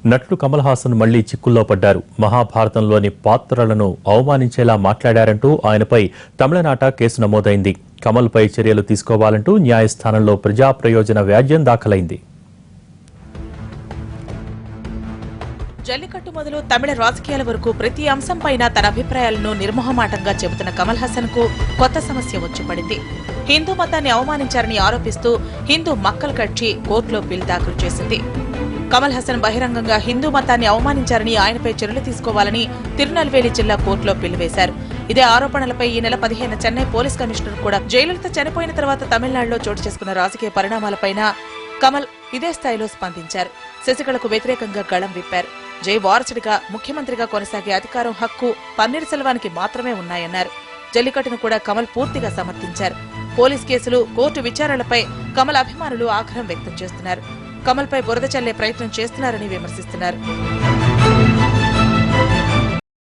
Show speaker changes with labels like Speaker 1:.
Speaker 1: నటుడు కమల్ హాసన్ మళ్లీ చిక్కుల్లో పడ్డారు. మహాభారతంలోని పాత్రలను అవమానించేలా మాట్లాడారంటూ ఆయనపై తమిళనాట కేసు నమోదైంది. కమల్పై చర్యలు తీసుకోవాలంటూ న్యాయస్థానంలో ప్రజా ప్రయోజన వ్యాజ్యం దాఖలైంది.
Speaker 2: జల్లికట్టు మొదలు తమిళ రాజకీయాల వరకు ప్రతి అంశంపైన తన అభిప్రాయాలను నిర్మోహమాటంగా చెబుతున్న కమల్ హాసన్ కు కొత్త సమస్య వచ్చి పడింది. హిందూ మతాన్ని అవమానించారని ఆరోపిస్తూ హిందూ మక్కల్ కక్షి కోర్టులో బిల్ దాఖలు చేసింది. కమల్ హాసన్ బహిరంగంగా హిందూ మతాన్ని అవమానించారని ఆయనపై చర్యలు తీసుకోవాలని తిరునల్వేలి జిల్లా కోర్టులో బిల్ వేశారు. ఇదే ఆరోపణలపై ఈ నెల 15 చెన్నై పోలీస్ కమిషనర్ కూడా జయలలిత చనిపోయిన తర్వాత తమిళనాడులో చోటు చేసుకున్న రాజకీయ పరిణామాలపైన కమల్ ఇదే స్థాయిలో స్పందించారు. శశికళకు వ్యతిరేకంగా గళం విప్పారు. జై వారసుడిగా ముఖ్యమంత్రిగా కొనసాగే అధికారం, హక్కు పన్నీర్ సెల్వానికి మాత్రమే ఉన్నాయన్నారు. జల్లికట్టును కూడా కమల్ పూర్తిగా సమర్థించారు. పోలీస్ కేసులు, కోర్టు విచారణలపై కమల్ అభిమానులు ఆగ్రహం వ్యక్తం చేస్తున్నారు. కమల్పై బురద చల్లే ప్రయత్నం చేస్తున్నారని విమర్శిస్తున్నారు.